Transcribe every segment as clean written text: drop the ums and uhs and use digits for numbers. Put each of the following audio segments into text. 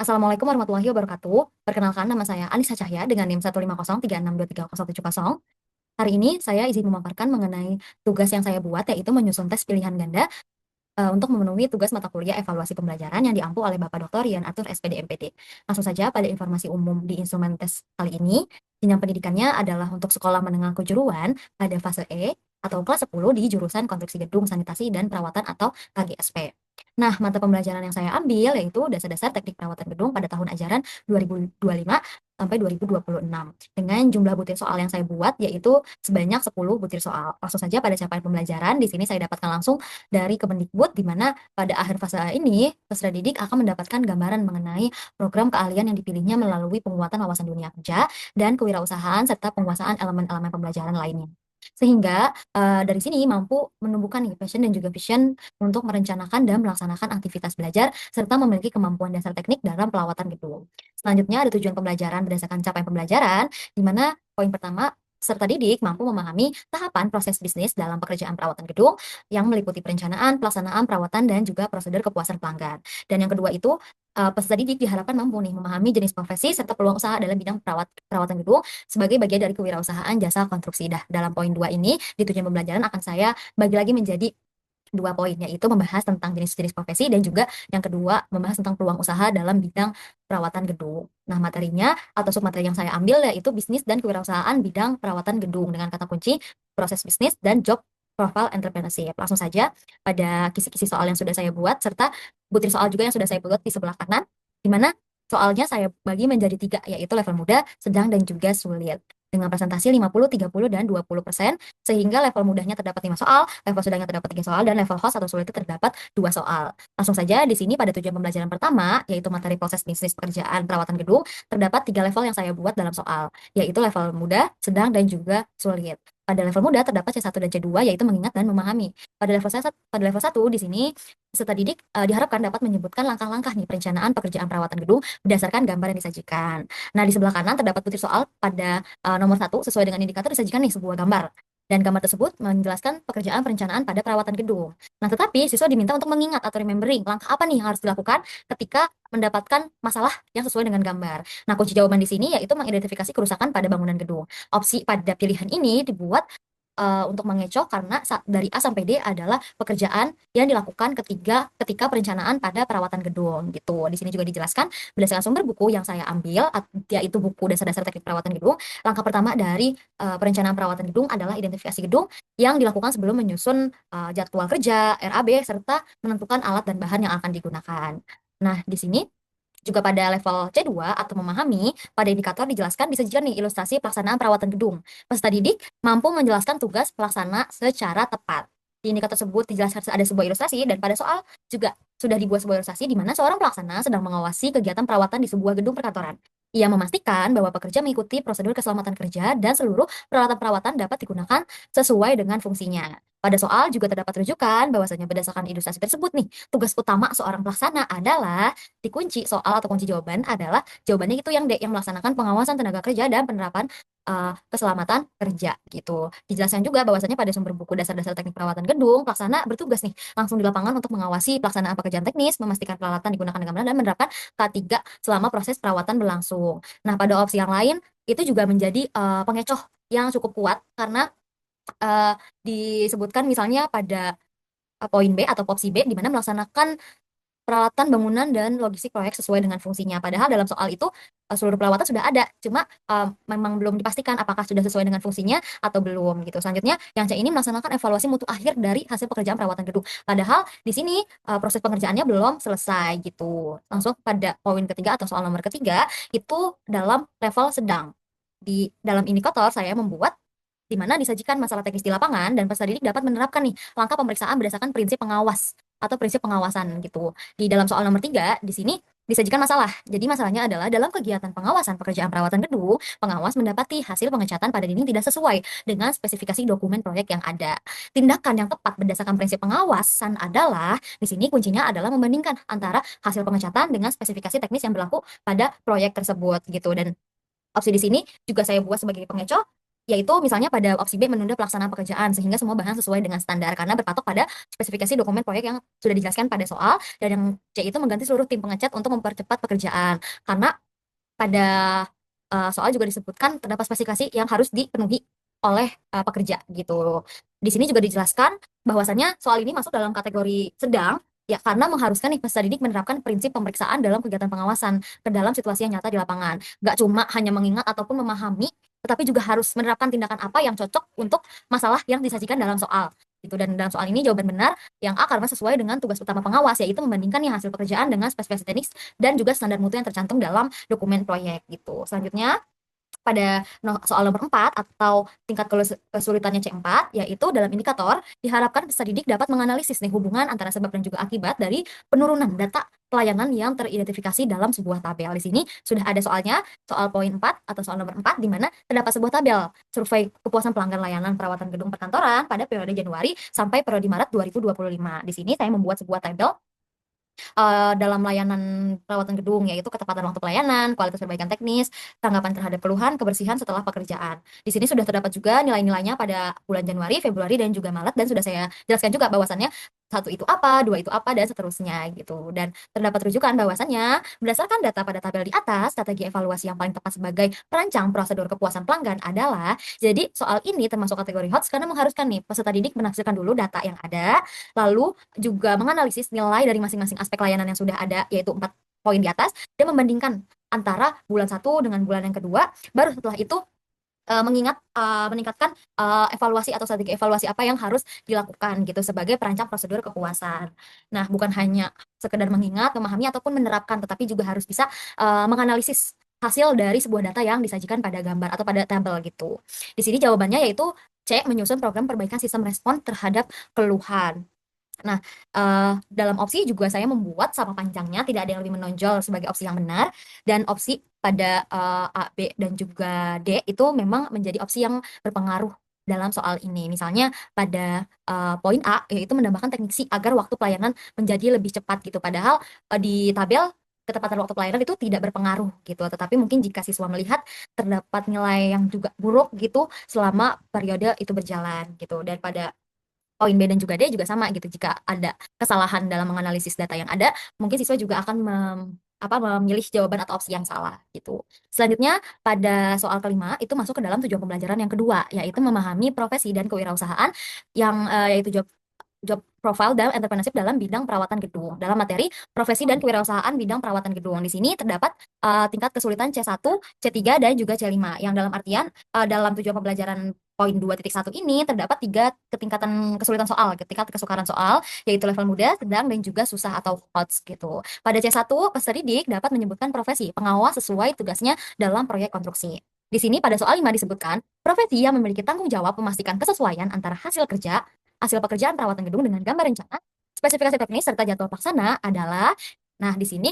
Assalamualaikum warahmatullahi wabarakatuh. Perkenalkan, nama saya Anissa Cahya dengan NIM 15036230170. Hari ini saya izin memaparkan mengenai tugas yang saya buat, yaitu menyusun tes pilihan ganda untuk memenuhi tugas mata kuliah evaluasi pembelajaran yang diampu oleh Bapak Dr. Rian Atur SPD MPD. Langsung saja pada informasi umum di instrumen tes kali ini. Jenjang pendidikannya adalah untuk sekolah menengah kejuruan pada fase E atau kelas 10 di jurusan Konstruksi Gedung, Sanitasi, dan Perawatan atau KGSP. Nah, mata pembelajaran yang saya ambil yaitu dasar-dasar teknik perawatan gedung pada tahun ajaran 2025 sampai 2026. Dengan jumlah butir soal yang saya buat yaitu sebanyak 10 butir soal. Langsung saja pada capaian pembelajaran, di sini saya dapatkan langsung dari Kemendikbud, di mana pada akhir fase ini peserta didik akan mendapatkan gambaran mengenai program keahlian yang dipilihnya melalui penguatan wawasan dunia kerja dan kewirausahaan serta penguasaan elemen-elemen pembelajaran lainnya. Sehingga dari sini mampu menumbuhkan nih passion dan juga vision untuk merencanakan dan melaksanakan aktivitas belajar serta memiliki kemampuan dasar teknik dalam perawatan gedung. Selanjutnya ada tujuan pembelajaran berdasarkan capaian pembelajaran, di mana poin pertama peserta didik mampu memahami tahapan proses bisnis dalam pekerjaan perawatan gedung yang meliputi perencanaan, pelaksanaan, perawatan, dan juga prosedur kepuasan pelanggan. Dan yang kedua itu, peserta didik diharapkan mampu nih memahami jenis profesi serta peluang usaha dalam bidang perawatan gedung sebagai bagian dari kewirausahaan jasa konstruksi. Dalam poin 2 ini, di tujuan pembelajaran akan saya bagi lagi menjadi dua poin, yaitu membahas tentang jenis-jenis profesi dan juga yang kedua membahas tentang peluang usaha dalam bidang perawatan gedung. Nah, materinya atau submateri yang saya ambil yaitu bisnis dan kewirausahaan bidang perawatan gedung dengan kata kunci proses bisnis dan job profile entrepreneurship. Langsung saja pada kisi-kisi soal yang sudah saya buat serta butir soal juga yang sudah saya buat di sebelah kanan, di mana soalnya saya bagi menjadi tiga, yaitu level mudah, sedang, dan juga sulit. Dengan presentasi 50, 30, dan 20%, sehingga level mudahnya terdapat 5 soal, level sedangnya terdapat 3 soal, dan level host atau sulitnya terdapat 2 soal. Langsung saja di sini pada tujuan pembelajaran pertama, yaitu materi proses bisnis pekerjaan perawatan gedung, terdapat 3 level yang saya buat dalam soal, yaitu level mudah, sedang, dan juga sulit. Pada level mudah terdapat C1 dan C2, yaitu mengingat dan memahami. Pada level 1 di sini peserta didik diharapkan dapat menyebutkan langkah-langkah nih perencanaan pekerjaan perawatan gedung berdasarkan gambar yang disajikan. Nah, di sebelah kanan terdapat butir soal pada nomor 1 sesuai dengan indikator disajikan nih sebuah gambar. Dan gambar tersebut menjelaskan pekerjaan perencanaan pada perawatan gedung. Nah, tetapi siswa diminta untuk mengingat atau remembering langkah apa nih yang harus dilakukan ketika mendapatkan masalah yang sesuai dengan gambar. Nah, kunci jawaban di sini yaitu mengidentifikasi kerusakan pada bangunan gedung. Opsi pada pilihan ini dibuat untuk mengecoh karena dari A sampai D adalah pekerjaan yang dilakukan ketika perencanaan pada perawatan gedung gitu. Di sini juga dijelaskan berdasarkan sumber buku yang saya ambil, yaitu buku dasar-dasar teknik perawatan gedung. Langkah pertama dari perencanaan perawatan gedung adalah identifikasi gedung yang dilakukan sebelum menyusun jadwal kerja, RAB, serta menentukan alat dan bahan yang akan digunakan. Nah, di sini juga pada level C2 atau memahami, pada indikator dijelaskan disajikan nih ilustrasi pelaksanaan perawatan gedung. Peserta didik mampu menjelaskan tugas pelaksana secara tepat. Di indikator tersebut dijelaskan ada sebuah ilustrasi dan pada soal juga sudah dibuat sebuah ilustrasi di mana seorang pelaksana sedang mengawasi kegiatan perawatan di sebuah gedung perkantoran. Ia memastikan bahwa pekerja mengikuti prosedur keselamatan kerja dan seluruh peralatan perawatan dapat digunakan sesuai dengan fungsinya. Pada soal juga terdapat rujukan bahwasanya berdasarkan ilustrasi tersebut nih, tugas utama seorang pelaksana adalah dikunci soal atau kunci jawaban adalah jawabannya itu yang D, yang melaksanakan pengawasan tenaga kerja dan penerapan keselamatan kerja gitu. Dijelaskan juga bahwasanya pada sumber buku dasar-dasar teknik perawatan gedung, pelaksana bertugas nih langsung di lapangan untuk mengawasi pelaksanaan pekerjaan teknis, memastikan peralatan digunakan dengan benar dan menerapkan K3 selama proses perawatan berlangsung. Nah, pada opsi yang lain itu juga menjadi pengecoh yang cukup kuat karena disebutkan misalnya pada poin B atau opsi B di mana melaksanakan peralatan bangunan dan logistik proyek sesuai dengan fungsinya. Padahal dalam soal itu seluruh perawatan sudah ada, cuma memang belum dipastikan apakah sudah sesuai dengan fungsinya atau belum gitu. Selanjutnya yang C ini melaksanakan evaluasi mutu akhir dari hasil pekerjaan perawatan gedung. Padahal di sini proses pengerjaannya belum selesai gitu. Langsung pada poin ketiga atau soal nomor ketiga itu dalam level sedang. Di dalam indikator saya membuat di mana disajikan masalah teknis di lapangan dan peserta didik dapat menerapkan nih langkah pemeriksaan berdasarkan prinsip pengawas atau prinsip pengawasan gitu. Di dalam soal nomor 3 di sini disajikan masalah. Jadi masalahnya adalah dalam kegiatan pengawasan pekerjaan perawatan gedung, pengawas mendapati hasil pengecatan pada dinding tidak sesuai dengan spesifikasi dokumen proyek yang ada. Tindakan yang tepat berdasarkan prinsip pengawasan adalah di sini kuncinya adalah membandingkan antara hasil pengecatan dengan spesifikasi teknis yang berlaku pada proyek tersebut gitu. Dan opsi di sini juga saya buat sebagai pengecoh, yaitu misalnya pada opsi B menunda pelaksanaan pekerjaan sehingga semua bahan sesuai dengan standar karena berpatok pada spesifikasi dokumen proyek yang sudah dijelaskan pada soal, dan yang C itu mengganti seluruh tim pengecat untuk mempercepat pekerjaan. Karena pada soal juga disebutkan terdapat spesifikasi yang harus dipenuhi oleh pekerja gitu. Di sini juga dijelaskan bahwasannya soal ini masuk dalam kategori sedang ya karena mengharuskan nih peserta didik menerapkan prinsip pemeriksaan dalam kegiatan pengawasan ke dalam situasi yang nyata di lapangan. Gak cuma hanya mengingat ataupun memahami, tetapi juga harus menerapkan tindakan apa yang cocok untuk masalah yang disajikan dalam soal. Gitu. Dan dalam soal ini jawaban benar yang A karena sesuai dengan tugas utama pengawas, yaitu membandingkan nih hasil pekerjaan dengan spesifikasi teknis dan juga standar mutu yang tercantum dalam dokumen proyek gitu. Selanjutnya pada soal nomor 4 atau tingkat kesulitannya C4, yaitu dalam indikator diharapkan peserta didik dapat menganalisis nih hubungan antara sebab dan juga akibat dari penurunan data pelayanan yang teridentifikasi dalam sebuah tabel. Di sini sudah ada soalnya, soal poin 4 atau soal nomor 4 di mana terdapat sebuah tabel survei kepuasan pelanggan layanan perawatan gedung perkantoran pada periode Januari sampai periode Maret 2025. Di sini saya membuat sebuah tabel dalam layanan perawatan gedung, yaitu ketepatan waktu pelayanan, kualitas perbaikan teknis, tanggapan terhadap keluhan, kebersihan setelah pekerjaan. Di sini sudah terdapat juga nilai-nilainya pada bulan Januari, Februari, dan juga Maret, dan sudah saya jelaskan juga bahwasannya satu itu apa, dua itu apa, dan seterusnya gitu. Dan terdapat rujukan bahwasannya berdasarkan data pada tabel di atas, strategi evaluasi yang paling tepat sebagai perancang prosedur kepuasan pelanggan adalah, jadi soal ini termasuk kategori HOTS karena mengharuskan nih peserta didik menafsirkan dulu data yang ada, lalu juga menganalisis nilai dari masing-masing aspek layanan yang sudah ada, yaitu 4 poin di atas, dan membandingkan antara bulan 1 dengan bulan yang kedua, baru setelah itu meningkatkan evaluasi atau strategi evaluasi apa yang harus dilakukan gitu sebagai perancang prosedur kepuasan. Nah, bukan hanya sekedar mengingat, memahami ataupun menerapkan, tetapi juga harus bisa menganalisis hasil dari sebuah data yang disajikan pada gambar atau pada tabel gitu. Di sini jawabannya yaitu C, menyusun program perbaikan sistem respon terhadap keluhan. Nah, dalam opsi juga saya membuat sama panjangnya, tidak ada yang lebih menonjol sebagai opsi yang benar, dan opsi pada A, B, dan juga D itu memang menjadi opsi yang berpengaruh dalam soal ini. Misalnya pada poin A, yaitu menambahkan teknik si agar waktu pelayanan menjadi lebih cepat gitu. Padahal di tabel ketepatan waktu pelayanan itu tidak berpengaruh gitu. Tetapi mungkin jika siswa melihat terdapat nilai yang juga buruk gitu selama periode itu berjalan gitu. Dan pada poin B dan juga D juga sama gitu. Jika ada kesalahan dalam menganalisis data yang ada, mungkin siswa juga akan memilih jawaban atau opsi yang salah gitu. Selanjutnya pada soal kelima itu masuk ke dalam tujuan pembelajaran yang kedua, yaitu memahami profesi dan kewirausahaan yang yaitu job profile dan entrepreneurship dalam bidang perawatan gedung. Dalam materi profesi dan kewirausahaan bidang perawatan gedung. Di sini terdapat tingkat kesulitan C1, C3, dan juga C5. Yang dalam artian dalam tujuan pembelajaran poin 2.1 ini terdapat 3 ketingkatan kesulitan soal, tingkat kesukaran soal, yaitu level mudah, sedang, dan juga susah atau HOTS gitu. Pada C1, peserta didik dapat menyebutkan profesi pengawas sesuai tugasnya dalam proyek konstruksi. Di sini pada soal 5 disebutkan, profesi yang memiliki tanggung jawab memastikan kesesuaian antara hasil pekerjaan perawatan gedung dengan gambar rencana, spesifikasi teknis, serta jadwal pelaksana adalah, nah di sini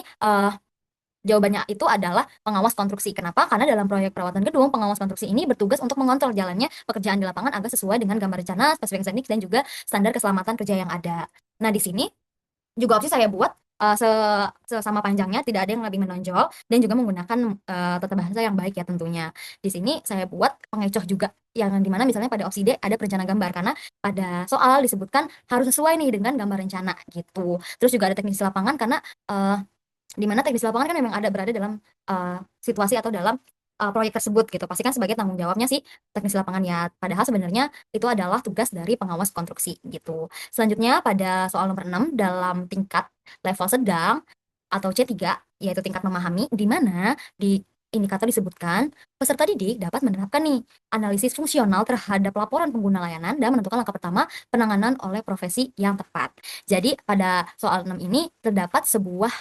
jawabannya itu adalah pengawas konstruksi. Kenapa? Karena dalam proyek perawatan gedung, pengawas konstruksi ini bertugas untuk mengontrol jalannya pekerjaan di lapangan agar sesuai dengan gambar rencana, spesifikasi teknik, dan juga standar keselamatan kerja yang ada. Nah, di sini juga opsi saya buat sesama panjangnya, tidak ada yang lebih menonjol, dan juga menggunakan tata bahasa yang baik ya tentunya. Di sini saya buat pengecoh juga yang dimana misalnya pada opsi D ada perencana gambar karena pada soal disebutkan harus sesuai nih dengan gambar rencana gitu. Terus juga ada teknis lapangan karena di mana teknis lapangan kan memang ada berada dalam situasi atau dalam proyek tersebut gitu. Pastikan sebagai tanggung jawabnya si teknis lapangan ya. Padahal sebenarnya itu adalah tugas dari pengawas konstruksi gitu. Selanjutnya pada soal nomor 6 dalam tingkat level sedang atau C3 yaitu tingkat memahami, di mana di indikator disebutkan peserta didik dapat menerapkan nih analisis fungsional terhadap laporan pengguna layanan dan menentukan langkah pertama penanganan oleh profesi yang tepat. Jadi pada soal 6 ini terdapat sebuah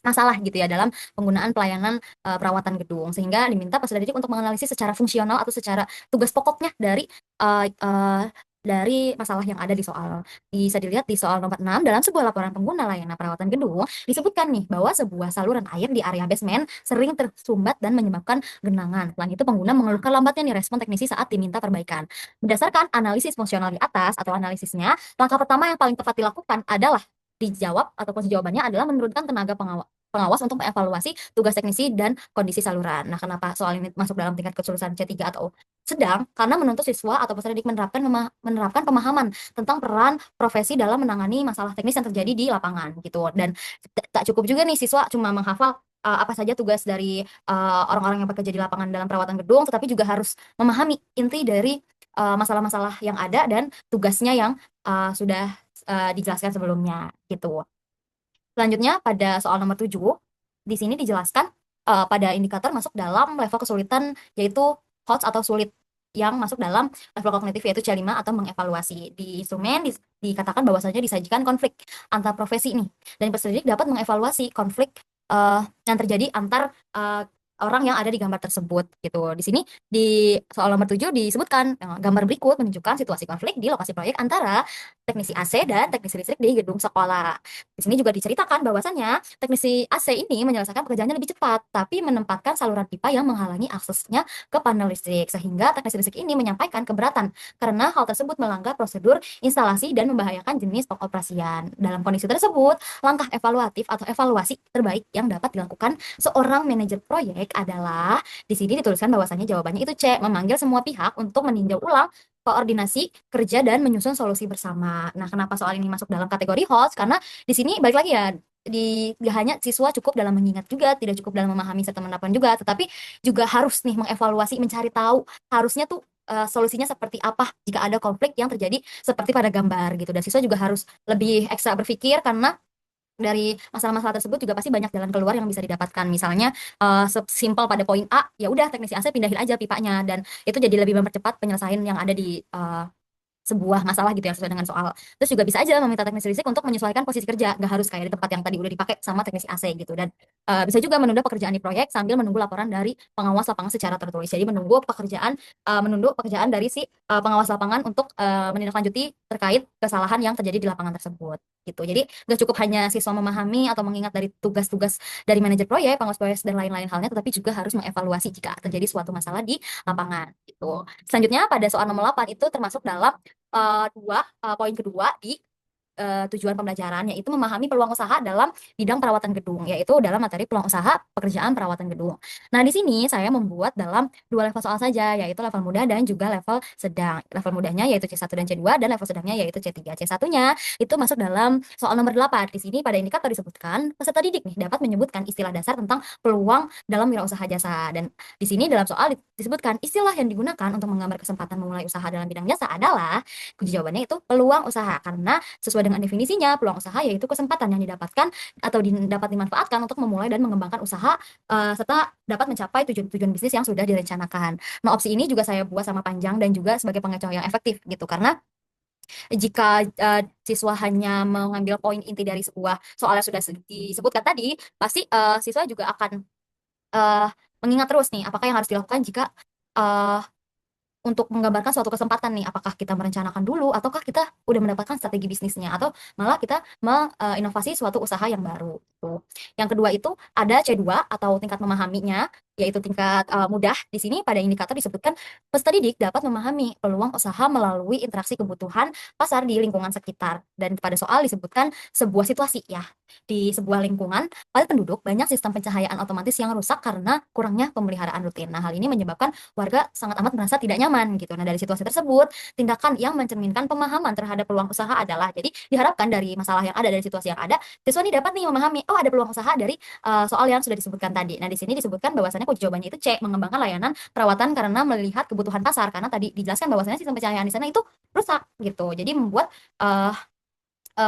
masalah gitu ya dalam penggunaan pelayanan perawatan gedung, sehingga diminta peserta didik untuk menganalisis secara fungsional atau secara tugas pokoknya dari masalah yang ada di soal. Bisa dilihat di soal nomor 6 dalam sebuah laporan pengguna layanan perawatan gedung disebutkan nih bahwa sebuah saluran air di area basement sering tersumbat dan menyebabkan genangan. Selain itu pengguna mengeluhkan lambatnya nih respon teknisi saat diminta perbaikan. Berdasarkan analisis fungsional di atas atau analisisnya, langkah pertama yang paling tepat dilakukan adalah dijawab ataupun jawabannya adalah menurunkan tenaga pengawas untuk mengevaluasi tugas teknisi dan kondisi saluran. Nah, kenapa soal ini masuk dalam tingkat kesulusan C3 atau sedang? Karena menuntut siswa atau peserta didik menerapkan pemahaman tentang peran profesi dalam menangani masalah teknis yang terjadi di lapangan gitu. Dan tak cukup juga nih siswa cuma menghafal apa saja tugas dari orang-orang yang bekerja di lapangan dalam perawatan gedung, tetapi juga harus memahami inti dari masalah-masalah yang ada dan tugasnya yang sudah dijelaskan sebelumnya gitu. Selanjutnya pada soal nomor 7, di sini dijelaskan pada indikator masuk dalam level kesulitan yaitu HOTS atau sulit yang masuk dalam level kognitif yaitu C5 atau mengevaluasi. Di instrumen dikatakan bahwasanya disajikan konflik antar profesi nih dan peserta didik dapat mengevaluasi konflik yang terjadi antar orang yang ada di gambar tersebut gitu. Di sini di soal nomor 7 disebutkan gambar berikut menunjukkan situasi konflik di lokasi proyek antara teknisi AC dan teknisi listrik di gedung sekolah. Di sini juga diceritakan bahwasannya teknisi AC ini menyelesaikan pekerjaannya lebih cepat, tapi menempatkan saluran pipa yang menghalangi aksesnya ke panel listrik, sehingga teknisi listrik ini menyampaikan keberatan karena hal tersebut melanggar prosedur instalasi dan membahayakan jenis pengoperasian. Dalam kondisi tersebut, langkah evaluatif atau evaluasi terbaik yang dapat dilakukan seorang manajer proyek adalah di sini dituliskan bahwasannya jawabannya itu C, memanggil semua pihak untuk meninjau ulang koordinasi kerja dan menyusun solusi bersama. Nah, kenapa soal ini masuk dalam kategori host? Karena di sini balik lagi ya, gak hanya siswa cukup dalam mengingat juga, tidak cukup dalam memahami serta menerapkan juga, tetapi juga harus nih mengevaluasi, mencari tahu harusnya tuh solusinya seperti apa jika ada konflik yang terjadi seperti pada gambar gitu. Dan siswa juga harus lebih ekstra berpikir karena dari masalah-masalah tersebut juga pasti banyak jalan keluar yang bisa didapatkan. Misalnya simpel pada poin A, ya udah teknisi AC pindahin aja pipanya dan itu jadi lebih mempercepat penyelesaian yang ada di sebuah masalah gitu yang sesuai dengan soal. Terus juga bisa aja meminta teknisi listrik untuk menyesuaikan posisi kerja, nggak harus kayak di tempat yang tadi udah dipakai sama teknisi AC gitu. Dan bisa juga menunda pekerjaan di proyek sambil menunggu laporan dari pengawas lapangan secara tertulis. Jadi menunggu pekerjaan dari si pengawas lapangan untuk menindaklanjuti terkait kesalahan yang terjadi di lapangan tersebut gitu. Jadi nggak cukup hanya siswa memahami atau mengingat dari tugas-tugas dari manajer proyek, pengawas proyek dan lain-lain halnya, tetapi juga harus mengevaluasi jika terjadi suatu masalah di lapangan gitu. Selanjutnya pada soal nomor 8 itu termasuk dalam poin kedua di tujuan pembelajaran, yaitu memahami peluang usaha dalam bidang perawatan gedung, yaitu dalam materi peluang usaha pekerjaan perawatan gedung. Nah, di sini saya membuat dalam dua level soal saja, yaitu level mudah dan juga level sedang. Level mudahnya yaitu C1 dan C2, dan level sedangnya yaitu C3. C1-nya itu masuk dalam soal nomor 8. Di sini pada indikator disebutkan, peserta didik nih dapat menyebutkan istilah dasar tentang peluang dalam wirausaha jasa. Dan di sini dalam soal disebutkan istilah yang digunakan untuk menggambar kesempatan memulai usaha dalam bidang jasa adalah, kunci jawabannya itu peluang usaha, karena sesuai dengan definisinya, peluang usaha yaitu kesempatan yang didapatkan atau dapat dimanfaatkan untuk memulai dan mengembangkan usaha serta dapat mencapai tujuan-tujuan bisnis yang sudah direncanakan. Nah, opsi ini juga saya buat sama panjang dan juga sebagai pengecoh yang efektif gitu, karena jika siswa hanya mengambil poin inti dari sebuah soal yang sudah disebutkan tadi, pasti siswa juga akan uh, mengingat terus nih apakah yang harus dilakukan jika uh, untuk menggambarkan suatu kesempatan nih, apakah kita merencanakan dulu ataukah kita udah mendapatkan strategi bisnisnya atau malah kita menginovasi suatu usaha yang baru gitu. Yang kedua itu ada C2 atau tingkat memahaminya, yaitu tingkat mudah. Di sini pada indikator disebutkan peserta didik dapat memahami peluang usaha melalui interaksi kebutuhan pasar di lingkungan sekitar, dan pada soal disebutkan sebuah situasi ya, di sebuah lingkungan padat penduduk banyak sistem pencahayaan otomatis yang rusak karena kurangnya pemeliharaan rutin. Nah, hal ini menyebabkan warga sangat amat merasa tidak nyaman gitu. Nah, dari situasi tersebut, tindakan yang mencerminkan pemahaman terhadap peluang usaha adalah, jadi diharapkan dari masalah yang ada, dari situasi yang ada, siswa ini dapat nih memahami, oh ada peluang usaha dari soal yang sudah disebutkan tadi. Nah, di sini disebutkan bahwasannya kunci jawabannya itu C, mengembangkan layanan perawatan karena melihat kebutuhan pasar, karena tadi dijelaskan bahwasannya sistem pencahayaan di sana itu rusak gitu. Jadi membuat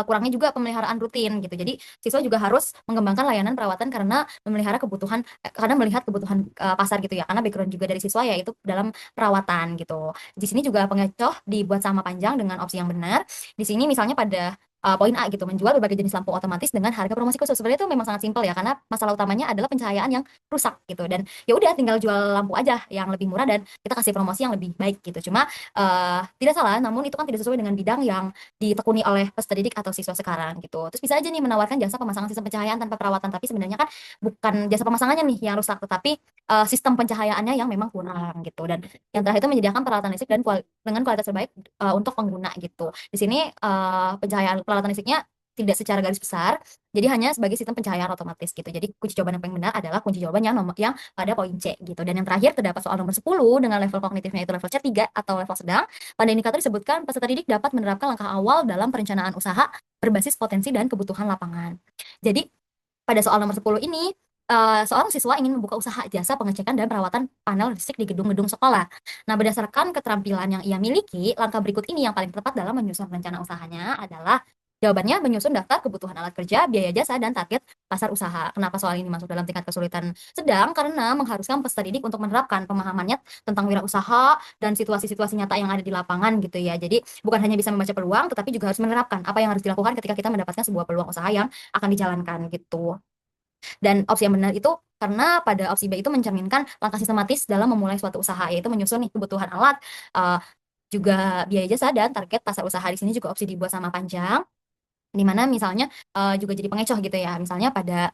kurangnya juga pemeliharaan rutin gitu. Jadi siswa juga harus mengembangkan layanan perawatan karena karena melihat kebutuhan pasar gitu ya. Karena background juga dari siswa yaitu dalam perawatan gitu. Di sini juga pengecoh dibuat sama panjang dengan opsi yang benar. Di sini misalnya pada poin A gitu, menjual berbagai jenis lampu otomatis dengan harga promosi khusus. Sebenarnya itu memang sangat simpel ya, karena masalah utamanya adalah pencahayaan yang rusak gitu. Dan ya udah tinggal jual lampu aja yang lebih murah dan kita kasih promosi yang lebih baik gitu. Cuma tidak salah, namun itu kan tidak sesuai dengan bidang yang ditekuni oleh peserta didik atau siswa sekarang gitu. Terus bisa aja nih menawarkan jasa pemasangan sistem pencahayaan tanpa perawatan, tapi sebenarnya kan bukan jasa pemasangannya nih yang rusak, tetapi sistem pencahayaannya yang memang kurang gitu. Dan yang terakhir itu menyediakan peralatan listrik dengan kualitas terbaik untuk pengguna gitu. Di sini pencahayaan peralatan listriknya tidak secara garis besar, jadi hanya sebagai sistem pencahayaan otomatis gitu. Jadi kunci jawaban yang paling benar adalah kunci jawaban yang pada poin C gitu. Dan yang terakhir terdapat soal nomor 10 dengan level kognitifnya itu level C3 atau level sedang. Pada indikator disebutkan peserta didik dapat menerapkan langkah awal dalam perencanaan usaha berbasis potensi dan kebutuhan lapangan. Jadi pada soal nomor 10 ini, seorang siswa ingin membuka usaha jasa pengecekan dan perawatan panel listrik di gedung-gedung sekolah. Nah, berdasarkan keterampilan yang ia miliki, langkah berikut ini yang paling tepat dalam menyusun rencana usahanya adalah jawabannya menyusun daftar kebutuhan alat kerja, biaya jasa, dan target pasar usaha. Kenapa soal ini masuk dalam tingkat kesulitan sedang? Karena mengharuskan peserta didik untuk menerapkan pemahamannya tentang wirausaha dan situasi-situasi nyata yang ada di lapangan gitu ya. Jadi bukan hanya bisa membaca peluang, tetapi juga harus menerapkan apa yang harus dilakukan ketika kita mendapatkan sebuah peluang usaha yang akan dijalankan gitu. Dan opsi yang benar itu karena pada opsi B itu mencerminkan langkah sistematis dalam memulai suatu usaha, yaitu menyusun nih kebutuhan alat, eee, juga biaya jasa dan target pasar usaha. Di sini juga opsi dibuat sama panjang, di mana misalnya, juga jadi pengecoh gitu ya. Misalnya pada,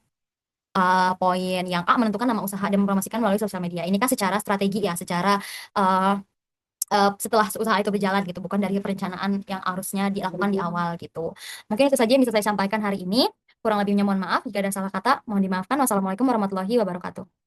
poin yang A menentukan nama usaha dan mempromosikan melalui sosial media. Ini kan secara strategi ya, secara, eee setelah usaha itu berjalan gitu, bukan dari perencanaan yang harusnya dilakukan di awal gitu. Mungkin itu saja yang bisa saya sampaikan hari ini, kurang lebihnya mohon maaf, jika ada salah kata mohon dimaafkan. Wassalamualaikum warahmatullahi wabarakatuh.